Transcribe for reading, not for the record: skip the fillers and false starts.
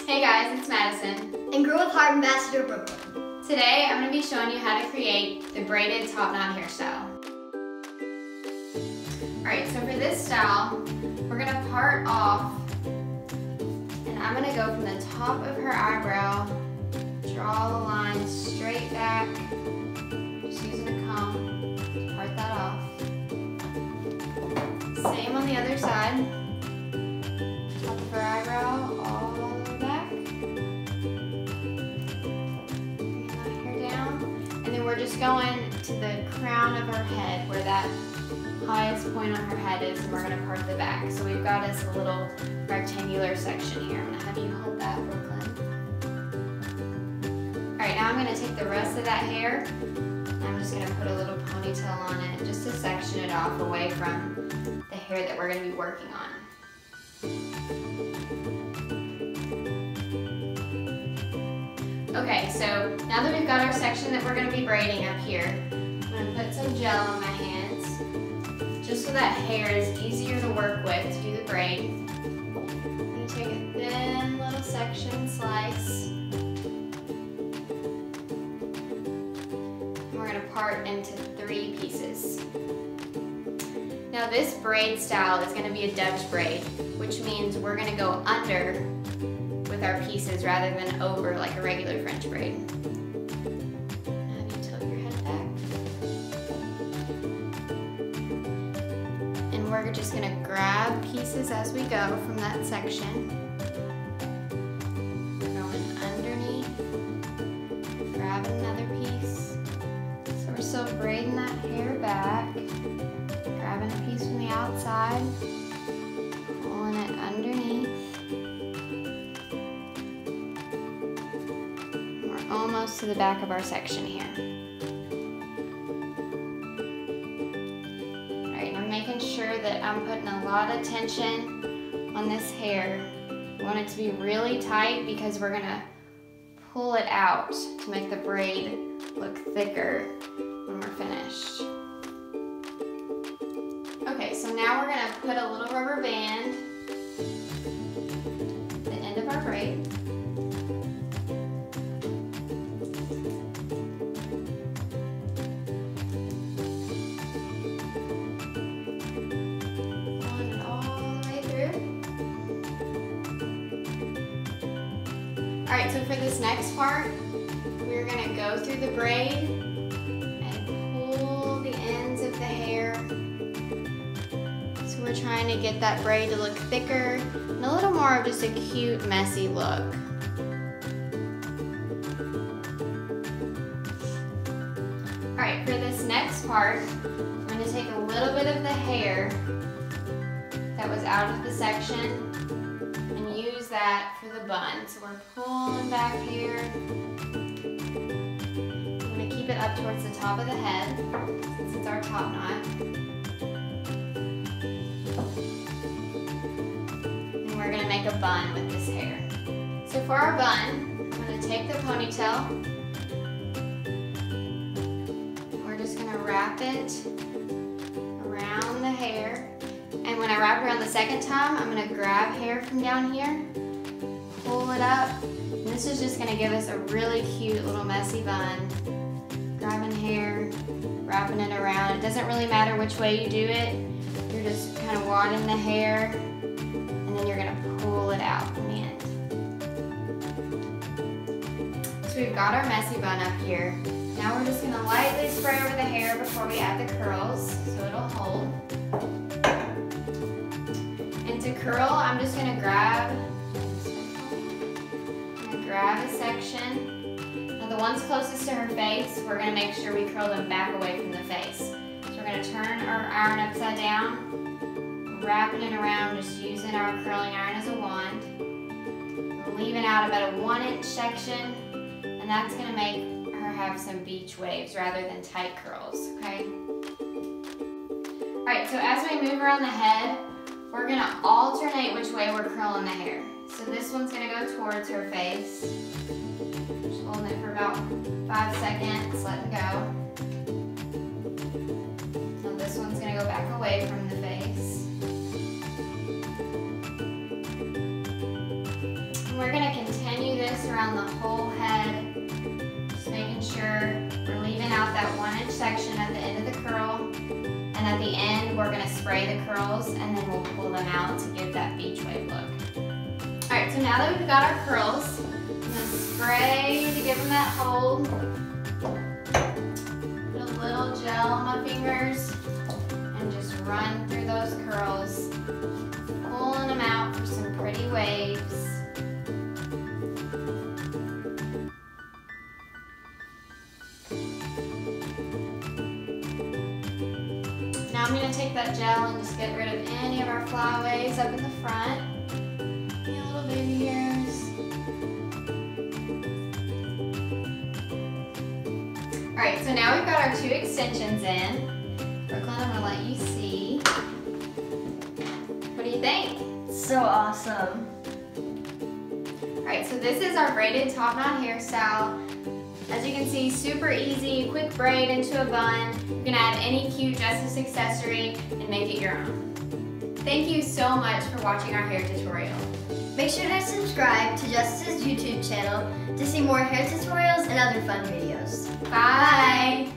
Hey guys, it's Madison. And Girl with Heart Ambassador Brooklyn. Today I'm going to be showing you how to create the braided top knot hairstyle. Alright, so for this style, we're going to part off, and I'm going to go from the top of her eyebrow, draw the line straight back, just using a comb to part that off. Same on the other side, top of her eyebrow, all the way back. Bring that hair down, and then we're just going to the crown of her head, where that highest point on her head is, and we're going to part the back. So we've got us a little rectangular section here. I'm going to have you hold that, Brooklyn. Alright, now I'm going to take the rest of that hair, and I'm just going to put a little ponytail on it, just to section it off away from the hair that we're going to be working on. Okay, so now that we've got our section that we're going to be braiding up here, I'm going to put some gel on my hands, just so that hair is easier to work with to do the braid. I'm going to take a thin little section, slice, and we're going to part into 3 pieces. Now this braid style is going to be a Dutch braid, which means we're going to go under with our pieces rather than over like a regular French braid. Now you tilt your head back. And we're just going to grab pieces as we go from that section. Going underneath, grabbing another piece. So we're still braiding that hair back, grabbing a piece from the outside, pulling it underneath. We're almost to the back of our section here. Alright, I'm making sure that I'm putting a lot of tension on this hair. I want it to be really tight because we're going to pull it out to make the braid look thicker when we're finished. Okay, so now we're going to put a little rubber band at the end of our braid. Pulling it all the way through. Alright, so for this next part, we're going to go through the braid and pull the ends of the hair. We're trying to get that braid to look thicker and a little more of just a cute, messy look. Alright, for this next part, I'm going to take a little bit of the hair that was out of the section and use that for the bun. So we're pulling back here. I'm going to keep it up towards the top of the head since it's our top knot. We're going to make a bun with this hair. So for our bun, I'm going to take the ponytail. We're just going to wrap it around the hair. And when I wrap it around the second time, I'm going to grab hair from down here, pull it up, and this is just going to give us a really cute little messy bun. Grabbing hair, wrapping it around. It doesn't really matter which way you do it. You're just kind of wadding the hair, and then you're going to pull it out in the end. So we've got our messy bun up here. Now we're just going to lightly spray over the hair before we add the curls so it'll hold. And to curl, I'm just going to grab a section. Now the ones closest to her face, we're going to make sure we curl them back away from the face. So we're going to turn our iron upside down, wrapping it around, just using our curling iron as a wand, leaving out about a 1-inch section, and that's going to make her have some beach waves rather than tight curls, okay? Alright, so as we move around the head, we're going to alternate which way we're curling the hair. So this one's going to go towards her face, just holding it for about 5 seconds, letting go. Now this one's going to go back away from the face. And we're going to continue this around the whole head, just making sure we're leaving out that 1-inch section at the end of the curl. And at the end, we're gonna spray the curls and then we'll pull them out to give that beach wave look. All right, so now that we've got our curls, I'm gonna spray to give them that hold. Put a little gel on my fingers and just run through those curls, pulling them out for some pretty waves. Now I'm going to take that gel and just get rid of any of our flyaways up in the front. Any little baby hairs. Alright, so now we've got our 2 extensions in. Brooklyn, I'm going to let you see. What do you think? So awesome. Alright, so this is our braided top knot hairstyle. As you can see, super easy, quick braid into a bun. You can add any cute Justice accessory and make it your own. Thank you so much for watching our hair tutorial. Make sure to subscribe to Justice's YouTube channel to see more hair tutorials and other fun videos. Bye!